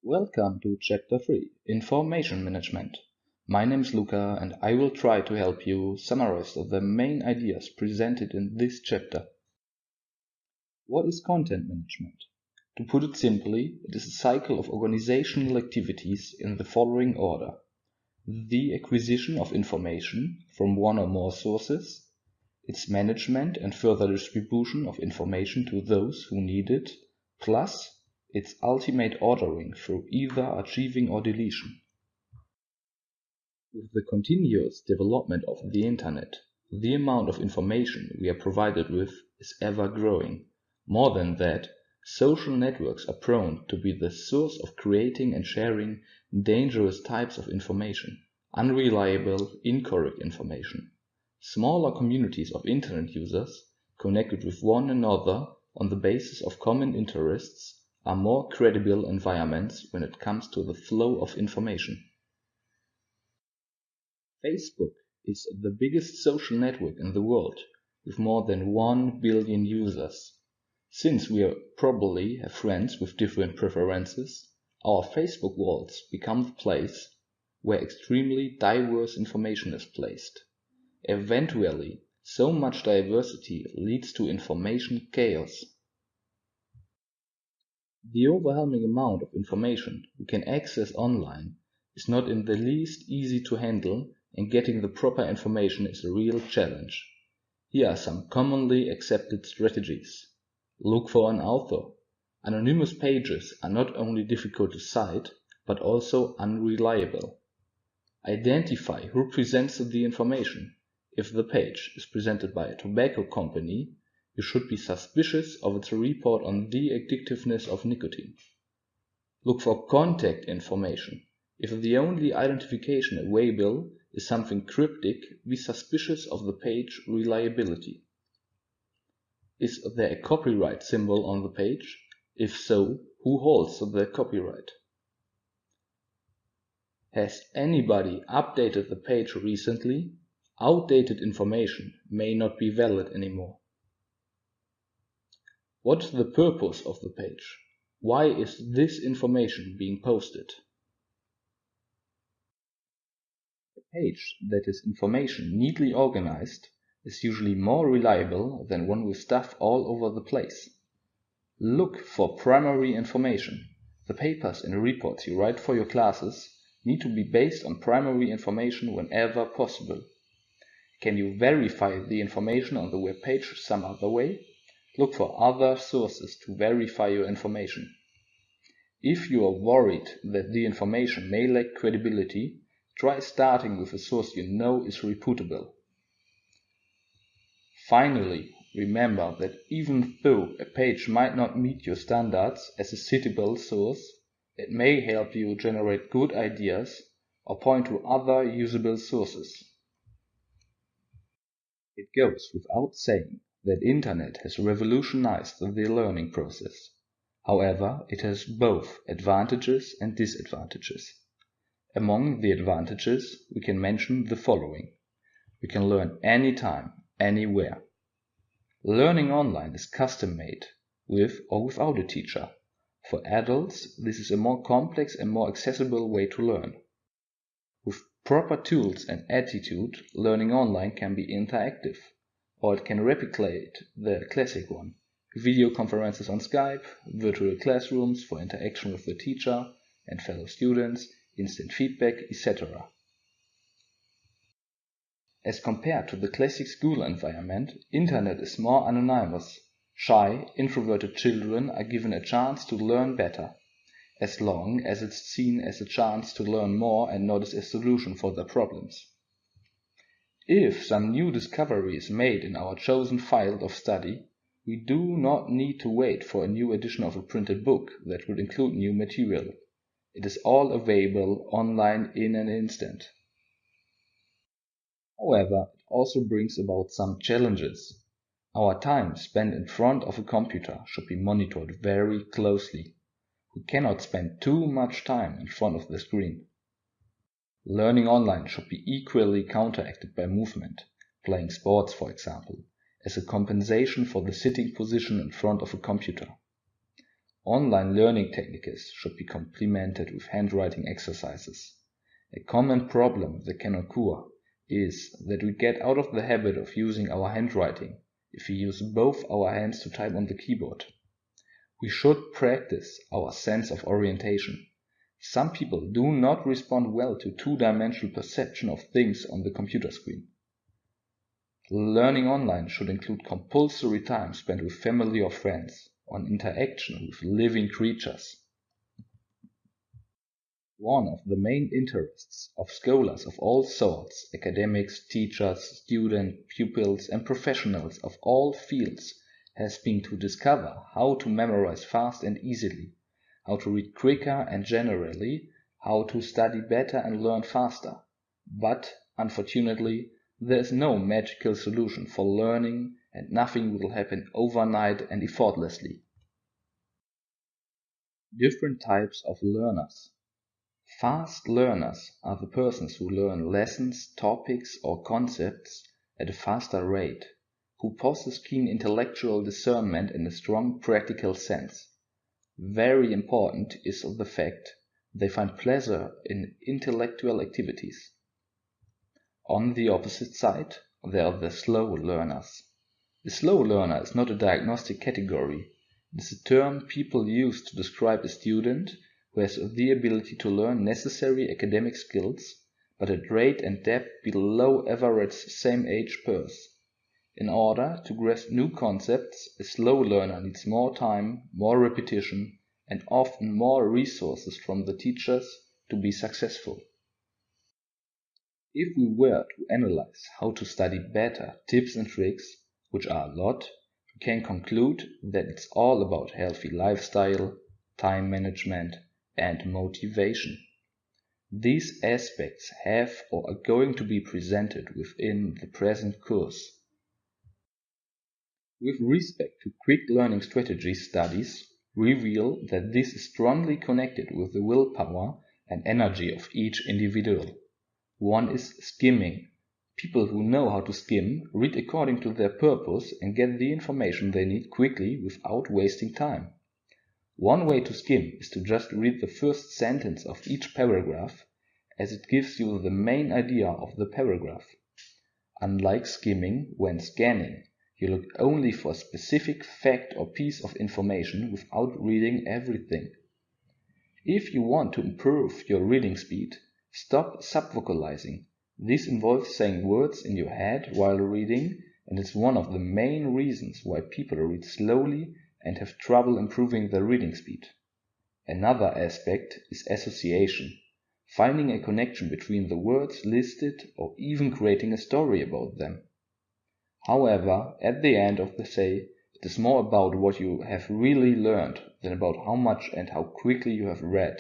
Welcome to Chapter 3, Information Management. My name is Luca and I will try to help you summarize the main ideas presented in this chapter. What is content management? To put it simply, it is a cycle of organizational activities in the following order: the acquisition of information from one or more sources, its management and further distribution of information to those who need it, plus its ultimate ordering through either archiving or deletion. With the continuous development of the Internet, the amount of information we are provided with is ever growing. More than that, social networks are prone to be the source of creating and sharing dangerous types of information, unreliable, incorrect information. Smaller communities of Internet users, connected with one another on the basis of common interests, are more credible environments when it comes to the flow of information. Facebook is the biggest social network in the world, with more than 1 billion users. Since we probably have friends with different preferences, our Facebook walls become the place where extremely diverse information is placed. Eventually, so much diversity leads to information chaos. The overwhelming amount of information we can access online is not in the least easy to handle, and getting the proper information is a real challenge. Here are some commonly accepted strategies. Look for an author. Anonymous pages are not only difficult to cite, but also unreliable. Identify who presents the information. If the page is presented by a tobacco company, you should be suspicious of its report on the addictiveness of nicotine. Look for contact information. If the only identification available is something cryptic, be suspicious of the page reliability. Is there a copyright symbol on the page? If so, who holds the copyright? Has anybody updated the page recently? Outdated information may not be valid anymore. What's the purpose of the page? Why is this information being posted? A page that is information neatly organized is usually more reliable than one with stuff all over the place. Look for primary information. The papers and reports you write for your classes need to be based on primary information whenever possible. Can you verify the information on the web page some other way? Look for other sources to verify your information. If you are worried that the information may lack credibility, try starting with a source you know is reputable. Finally, remember that even though a page might not meet your standards as a citable source, it may help you generate good ideas or point to other usable sources. It goes without saying that Internet has revolutionized the learning process. However, it has both advantages and disadvantages. Among the advantages, we can mention the following. We can learn anytime, anywhere. Learning online is custom-made, with or without a teacher. For adults, this is a more complex and more accessible way to learn. With proper tools and attitude, learning online can be interactive, or it can replicate the classic one: video conferences on Skype, virtual classrooms for interaction with the teacher and fellow students, instant feedback, etc. As compared to the classic school environment, Internet is more anonymous. Shy, introverted children are given a chance to learn better, as long as it's seen as a chance to learn more and not as a solution for their problems. If some new discovery is made in our chosen field of study, we do not need to wait for a new edition of a printed book that would include new material. It is all available online in an instant. However, it also brings about some challenges. Our time spent in front of a computer should be monitored very closely. We cannot spend too much time in front of the screen. Learning online should be equally counteracted by movement, playing sports for example, as a compensation for the sitting position in front of a computer. Online learning techniques should be complemented with handwriting exercises. A common problem that can occur is that we get out of the habit of using our handwriting if we use both our hands to type on the keyboard. We should practice our sense of orientation. Some people do not respond well to two-dimensional perception of things on the computer screen. Learning online should include compulsory time spent with family or friends, on interaction with living creatures. One of the main interests of scholars of all sorts, academics, teachers, students, pupils, and professionals of all fields, has been to discover how to memorize fast and easily, how to read quicker and generally, how to study better and learn faster. But, unfortunately, there is no magical solution for learning, and nothing will happen overnight and effortlessly. Different types of learners. Fast learners are the persons who learn lessons, topics, or concepts at a faster rate, who possess keen intellectual discernment and a strong practical sense. Very important is the fact they find pleasure in intellectual activities. On the opposite side, there are the slow learners. A slow learner is not a diagnostic category. It is a term people use to describe a student who has the ability to learn necessary academic skills, but at rate and depth below average same-age peers. In order to grasp new concepts, a slow learner needs more time, more repetition, and often more resources from the teachers to be successful. If we were to analyze how to study better, tips and tricks, which are a lot, we can conclude that it's all about healthy lifestyle, time management, and motivation. These aspects have or are going to be presented within the present course. With respect to quick learning strategy, studies reveal that this is strongly connected with the willpower and energy of each individual. One is skimming. People who know how to skim read according to their purpose and get the information they need quickly without wasting time. One way to skim is to just read the first sentence of each paragraph, as it gives you the main idea of the paragraph. Unlike skimming, when scanning, you look only for a specific fact or piece of information without reading everything. If you want to improve your reading speed, stop subvocalizing. This involves saying words in your head while reading, and is one of the main reasons why people read slowly and have trouble improving their reading speed. Another aspect is association, finding a connection between the words listed or even creating a story about them. However, at the end of the day, it is more about what you have really learned than about how much and how quickly you have read